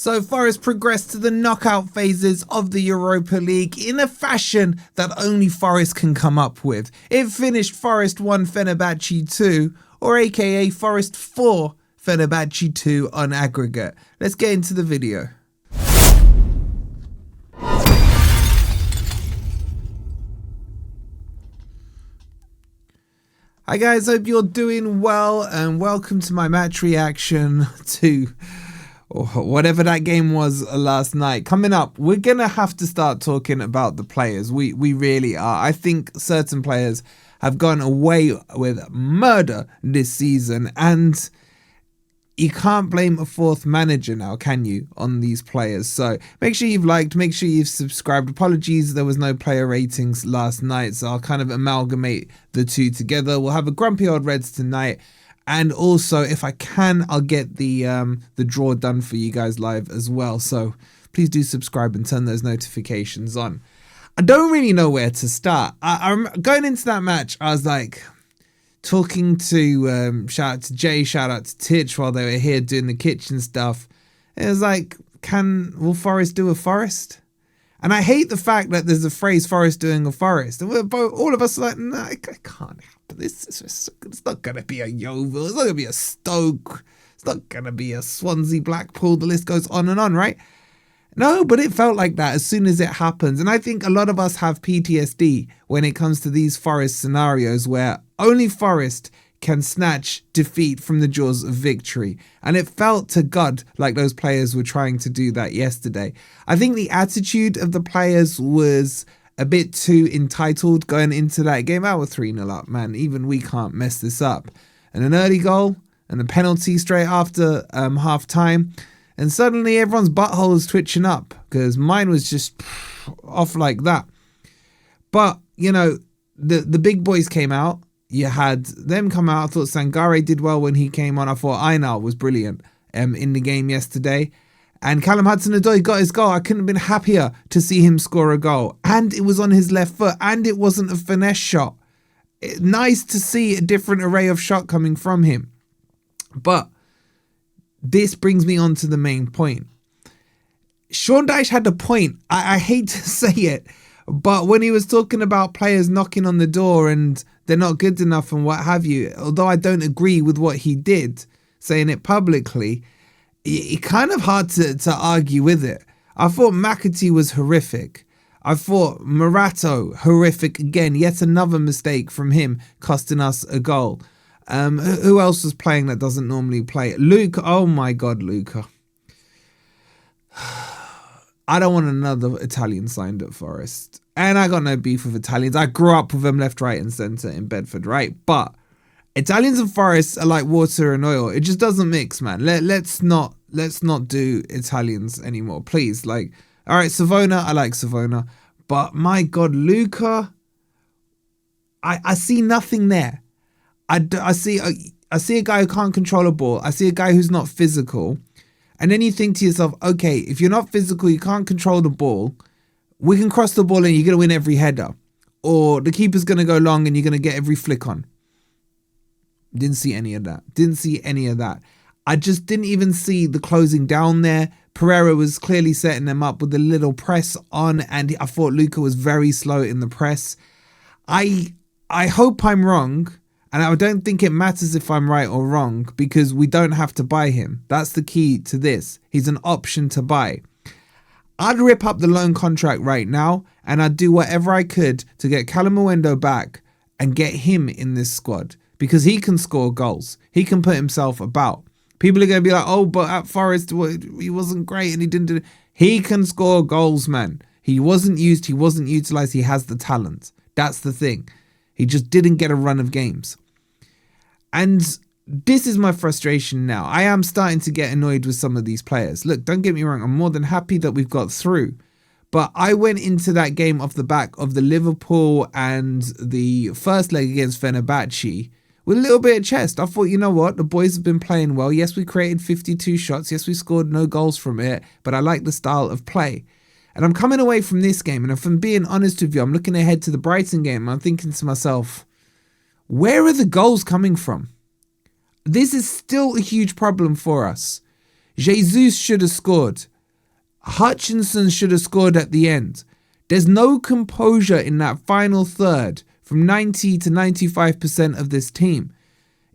So Forest progressed to the knockout phases of the Europa League in a fashion that only Forest can come up with. It finished Forest 1, Fenerbahçe 2, or aka Forest 4, Fenerbahçe 2 on aggregate. Let's get into the video. Hi guys, hope you're doing well and welcome to my match reaction to whatever that game was last night. Coming up, we're gonna have to start talking about the players. We really are. I think certain players have gone away with murder this season, and you can't blame a fourth manager now, can you, on these players? So make sure you've liked, make sure you've subscribed. Apologies, there was no player ratings last night, so I'll kind of amalgamate the two together. We'll have a grumpy old Reds tonight. And also, if I can, I'll get the draw done for you guys live as well. So please do subscribe and turn those notifications on. I don't really know where to start. I'm going into that match, I was like talking to, shout out to Jay, shout out to Titch while they were here doing the kitchen stuff. It was like, will Forest do a Forest? And I hate the fact that there's a phrase Forest doing a Forest. And we're both, all of us are like, no, I can't happen. It's not going to be a Yeovil. It's not going to be a Stoke. It's not going to be a Swansea, Blackpool. The list goes on and on, right? No, but it felt like that as soon as it happens. And I think a lot of us have PTSD when it comes to these Forest scenarios where only Forest can snatch defeat from the jaws of victory. And it felt to God like those players were trying to do that yesterday. I think the attitude of the players was a bit too entitled going into that game. I was 3-0 up, man. Even we can't mess this up. And an early goal and a penalty straight after half time. And suddenly everyone's butthole is twitching up because mine was just off like that. But, you know, the big boys came out. You had them come out. I thought Sangare did well when he came on. I thought Einar was brilliant in the game yesterday. And Callum Hudson-Odoi got his goal. I couldn't have been happier to see him score a goal. And it was on his left foot. And it wasn't a finesse shot. Nice to see a different array of shot coming from him. But this brings me on to the main point. Sean Dyche had a point. I hate to say it. But when he was talking about players knocking on the door and they're not good enough and what have you, although I don't agree with what he did, saying it publicly, it's kind of hard to argue with it. I thought McAtee was horrific. I thought Morato, horrific again. Yet another mistake from him costing us a goal. Who else was playing that doesn't normally play? Luca. Oh my God, Luca. I don't want another Italian signed at Forest. And I got no beef with Italians. I grew up with them left, right and centre in Bedford, right? But Italians and Forest are like water and oil. It just doesn't mix, man. Let's not do Italians anymore, please. Like, all right, Savona, I like Savona. But my God, Luca, I see nothing there. I see a guy who can't control a ball. I see a guy who's not physical. And then you think to yourself, okay, if you're not physical, you can't control the ball, we can cross the ball and you're going to win every header. Or the keeper's going to go long and you're going to get every flick on. Didn't see any of that. I just didn't even see the closing down there. Pereira was clearly setting them up with a little press on, and I thought Luca was very slow in the press. I hope I'm wrong. And I don't think it matters if I'm right or wrong because we don't have to buy him. That's the key to this. He's an option to buy. I'd rip up the loan contract right now and I'd do whatever I could to get Callum Mwendo back and get him in this squad because he can score goals. He can put himself about. People are going to be like, oh, but at Forest, he wasn't great and he didn't do it. He can score goals, man. He wasn't used. He wasn't utilised. He has the talent. That's the thing. He just didn't get a run of games. And this is my frustration now. I am starting to get annoyed with some of these players. Look, don't get me wrong. I'm more than happy that we've got through. But I went into that game off the back of the Liverpool and the first leg against Fenerbahçe with a little bit of chest. I thought, you know what? The boys have been playing well. Yes, we created 52 shots. Yes, we scored no goals from it. But I like the style of play. And I'm coming away from this game, and if I'm being honest with you, I'm looking ahead to the Brighton game, and I'm thinking to myself, where are the goals coming from? This is still a huge problem for us. Jesus should have scored. Hutchinson should have scored at the end. There's no composure in that final third from 90 to 95% of this team.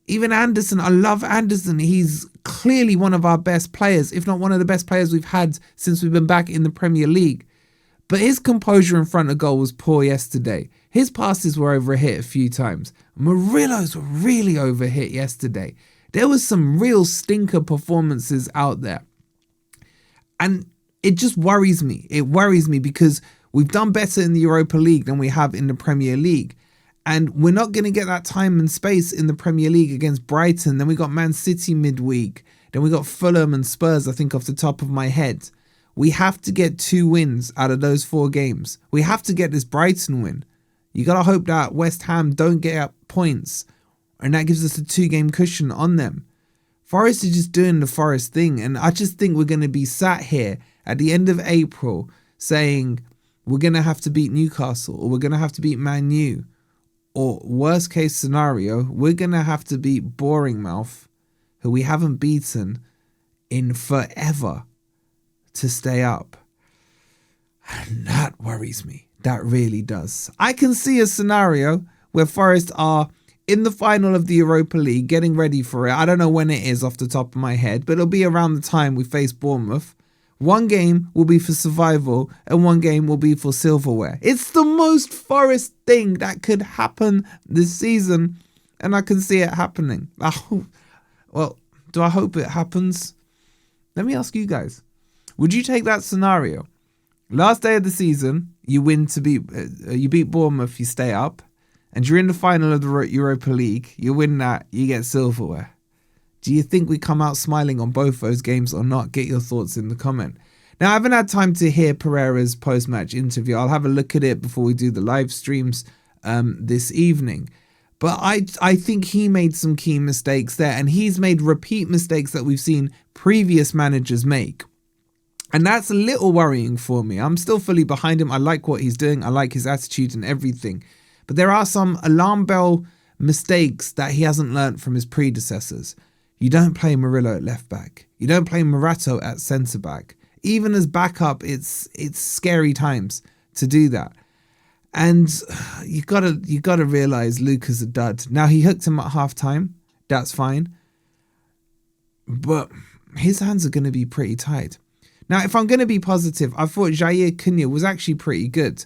Even Anderson, I love Anderson. He's clearly one of our best players, if not one of the best players we've had since we've been back in the Premier League. But his composure in front of goal was poor yesterday. His passes were overhit a few times. Murillo's were really overhit yesterday. There was some real stinker performances out there. And it just worries me. It worries me because we've done better in the Europa League than we have in the Premier League. And we're not going to get that time and space in the Premier League against Brighton. Then we got Man City midweek. Then we got Fulham and Spurs, I think, off the top of my head. We have to get 2 wins out of those 4 games. We have to get this Brighton win. You got to hope that West Ham don't get up points. And that gives us a 2-game cushion on them. Forest is just doing the Forest thing. And I just think we're going to be sat here at the end of April saying we're going to have to beat Newcastle or we're going to have to beat Man U. Or worst case scenario, we're going to have to beat Boringmouth, who we haven't beaten in forever, to stay up. And that worries me. That really does. I can see a scenario where Forest are in the final of the Europa League, getting ready for it. I don't know when it is off the top of my head, but it'll be around the time we face Bournemouth. 1 game will be for survival and 1 game will be for silverware. It's the most Forest thing that could happen this season, and I can see it happening. Well, do I hope it happens? Let me ask you guys. Would you take that scenario? Last day of the season, you beat Bournemouth, you stay up, and you're in the final of the Europa League. You win that, you get silverware. Do you think we come out smiling on both those games or not? Get your thoughts in the comment. Now, I haven't had time to hear Pereira's post-match interview. I'll have a look at it before we do the live streams this evening. But I think he made some key mistakes there, and he's made repeat mistakes that we've seen previous managers make. And that's a little worrying for me. I'm still fully behind him. I like what he's doing. I like his attitude and everything. But there are some alarm bell mistakes that he hasn't learnt from his predecessors. You don't play Murillo at left back. You don't play Morato at centre back. Even as backup, it's scary times to do that. And you gotta realize Luca's a dud. Now he hooked him at half time. That's fine. But his hands are going to be pretty tied. Now, if I'm going to be positive, I thought Jair Cunha was actually pretty good.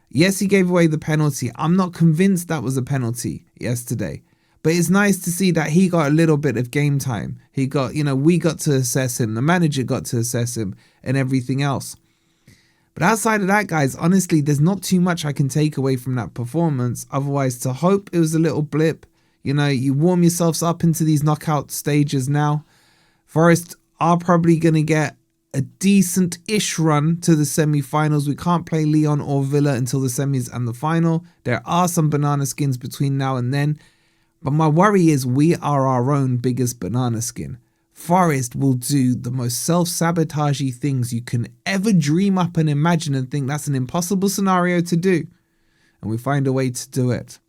Yes, he gave away the penalty. I'm not convinced that was a penalty yesterday. But it's nice to see that he got a little bit of game time. He got, we got to assess him. The manager got to assess him and everything else. But outside of that, guys, honestly, there's not too much I can take away from that performance. Otherwise, to hope it was a little blip. You warm yourselves up into these knockout stages now. Forest are probably going to get a decent-ish run to the semi-finals. We can't play Lyon or Villa until the semis and the final. There are some banana skins between now and then. But my worry is we are our own biggest banana skin. Forest will do the most self-sabotagey things you can ever dream up and imagine and think that's an impossible scenario to do. And we find a way to do it.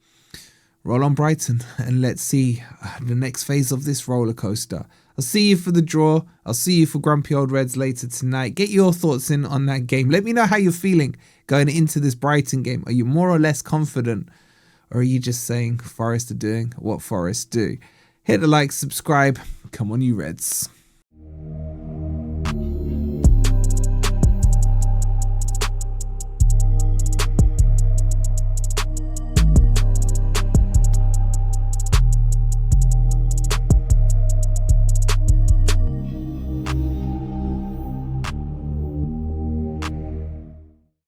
Roll on Brighton and let's see the next phase of this roller coaster. I'll see you for the draw. I'll see you for Grumpy Old Reds later tonight. Get your thoughts in on that game. Let me know how you're feeling going into this Brighton game. Are you more or less confident? Or are you just saying Forest are doing what Forest do? Hit the like, subscribe. Come on, you Reds.